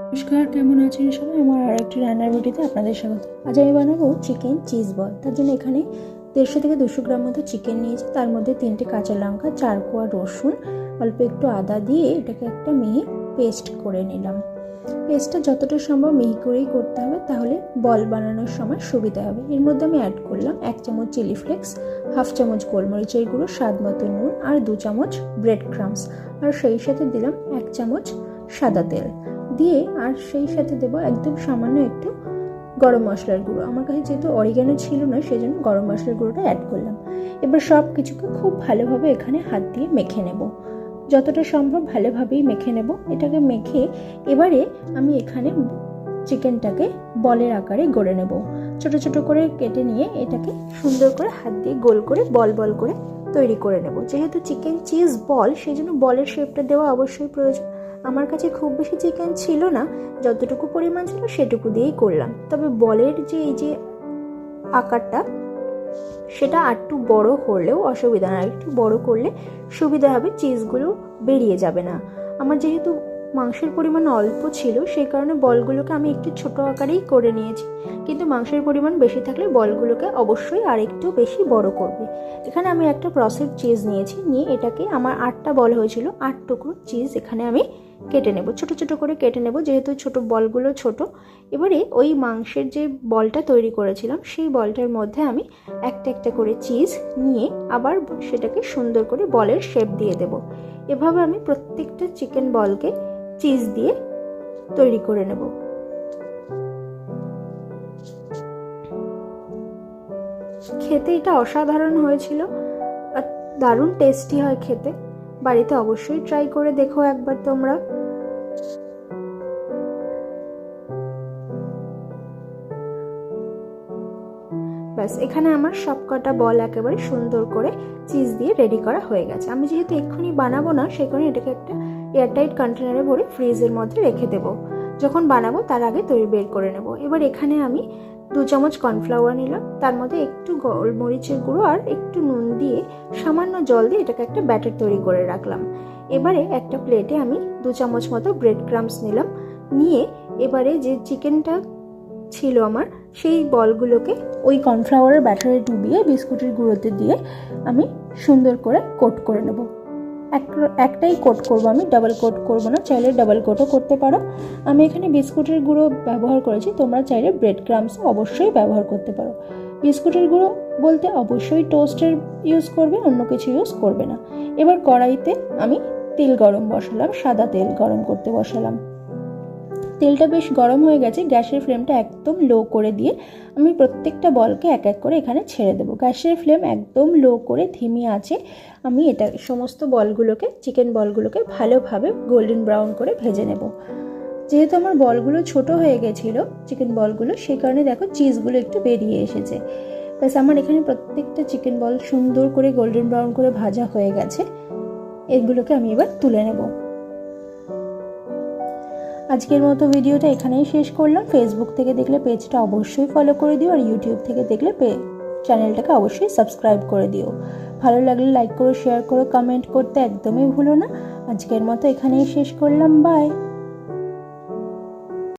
নমস্কার, কেমন আছেন সবাই? আমার আর একটি রান্নার ভিডিওতে আপনাদের স্বাগত। আজ আমি বানাবো চিকেন চিজ বল। তার জন্য এখানে 150 থেকে 200 গ্রাম মতো চিকেন নিয়েছি। তার মধ্যে 3টে কাঁচা লঙ্কা, 4 কোয়া রসুন, অল্প একটু আদা দিয়ে এটাকে একটা মিহি পেস্ট করে নিলাম। পেস্টটা যতটা সম্ভব মিহি করেই করতে হবে, তাহলে বল বানানোর সময় সুবিধা হবে। এর মধ্যে আমি অ্যাড করলাম 1 চামচ চিলি ফ্লেক্স, 1/2 চামচ গোলমরিচের গুঁড়ো, স্বাদ মতো নুন আর 2 চামচ ব্রেড ক্রাম্বস, আর সেই সাথে দিলাম 1 চামচ সাদা তেল দিয়ে, আর সেই সাথে দেবো একদম সামান্য একটু গরম মশলার গুঁড়ো। আমার কাছে যেহেতু অরিগ্যানো ছিল না, সেই জন্য গরম মশলার গুঁড়োটা অ্যাড করলাম। এবার সব কিছুকে খুব ভালোভাবে এখানে হাত দিয়ে মেখে নেব, যতটা সম্ভব ভালোভাবেই মেখে নেব। এটাকে মেখে এবারে আমি এখানে চিকেনটাকে বলের আকারে গড়ে নেব। ছোট ছোট করে কেটে নিয়ে এটাকে সুন্দর করে হাত দিয়ে গোল করে বল বল করে তৈরি করে নেব। যেহেতু চিকেন চিজ বল, সেই জন্য বলের শেপটা দেওয়া অবশ্যই প্রয়োজন। আমার কাছে খুব বেশি চিকেন ছিল না, যতটুকু পরিমাণ ছিল সেটুকু দিয়েই করলাম। তবে বলের যে এই যে আকারটা, সেটা একটু বড় করলেও অসুবিধা না, একটু বড় করলে সুবিধা হবে, চিজগুলো বেরিয়ে যাবে না। আমার যেহেতু মাংসের পরিমাণ অল্প ছিল, সেই কারণে বলগুলোকে আমি একটু ছোট আকারেই করে নিয়েছি, কিন্তু মাংসের পরিমাণ বেশি থাকলে বলগুলোকে অবশ্যই আর একটু বেশি বড় করবে। এখানে আমি একটা প্রসেসড চিজ নিয়েছি, নিয়ে এটাকে আমার 8টা বল হয়েছিল, 8 টুকরো চিজ এখানে আমি কেটে নেব, ছোট ছোট করে কেটে নেব, যেহেতু ছোট বলগুলো ছোট। এবারে ওই মাংসের যে বলটা তৈরি করেছিলাম, সেই বলটার মধ্যে আমি একটা একটা করে চিজ নিয়ে আবার সেটাকে সুন্দর করে বলের শেপ দিয়ে দেব। এভাবে আমি প্রত্যেকটা চিকেন বলকে চিজ দিয়ে তৈরি করে নেব। খেতে এটা অসাধারণ হয়েছিল আর দারুণ টেস্টি হয় খেতে। বাড়িতে অবশ্যই ট্রাই করে দেখো একবার তোমরা। ব্যাস, এখানে আমার সবকটা বল একেবারে সুন্দর করে চিজ দিয়ে রেডি করা হয়ে গেছে। আমি যেহেতু এক্ষুনি বানাবো না, সেই কারণে এটাকে একটা এয়ারটাইট কন্টেনারে ভরে ফ্রিজের মধ্যে রেখে দেবো। যখন বানাবো তার আগে তৈরি বের করে নেব। এবার এখানে আমি 2 চামচ কর্নফ্লাওয়ার নিলাম, তার মধ্যে একটু গোলমরিচের গুঁড়ো আর একটু নুন দিয়ে সামান্য জল দিয়ে এটাকে একটা ব্যাটার তৈরি করে রাখলাম। এবারে একটা প্লেটে আমি 2 চামচ মতো ব্রেড ক্রাম্বস নিলাম, নিয়ে এবারে যে চিকেনটা ছিল আমার, সেই বলগুলোকে ওই কর্নফ্লাওয়ারের ব্যাটারে ডুবিয়ে বিস্কুটের গুঁড়োতে দিয়ে আমি সুন্দর করে কোট করে নেব। একটাই কোট করব আমি, ডাবল কোট করব না। চাইলে ডাবল কোটও করতে পারো। আমি এখানে বিস্কুটের গুঁড়ো ব্যবহার করেছি, তোমরা চাইলে ব্রেড ক্রাম্বসও অবশ্যই ব্যবহার করতে পারো। বিস্কুটের গুঁড়ো বলতে অবশ্যই টোস্টের ইউজ করবে, অন্য কিছু ইউজ করবে না। এবার কড়াইতে আমি তেল গরম বসালাম, সাদা তেল গরম করতে বসালাম। তেলটা বেশ গরম হয়ে গেছে, গ্যাসের ফ্লেমটা একদম লো করে দিয়ে আমি প্রত্যেকটা বলকে এক এক করে এখানে ছেড়ে দেবো। গ্যাসের ফ্লেম একদম লো করে ধিমি আঁচে আমি এটা সমস্ত বলগুলোকে, চিকেন বলগুলোকে ভালোভাবে গোল্ডেন ব্রাউন করে ভেজে নেব। যেহেতু আমার বলগুলো ছোট হয়ে গেছিলো, চিকেন বলগুলো, সেই কারণে দেখো চিজগুলো একটু বেরিয়ে এসেছে। ব্যাস, আমার এখানে প্রত্যেকটা চিকেন বল সুন্দর করে গোল্ডেন ব্রাউন করে ভাজা হয়ে গেছে। এগুলোকে আমি এবার তুলে নেব। আজকের মতো ভিডিওটা এখানেই শেষ করলাম। ফেসবুক থেকে দেখলে পেজটা অবশ্যই ফলো করে দিও, আর ইউটিউব থেকে দেখলে চ্যানেলটাকে অবশ্যই সাবস্ক্রাইব করে দিও। ভালো লাগলে লাইক করো, শেয়ার করো, কমেন্ট করতে একদমই ভুলো না। আজকের মতো এখানেই শেষ করলাম। বাই।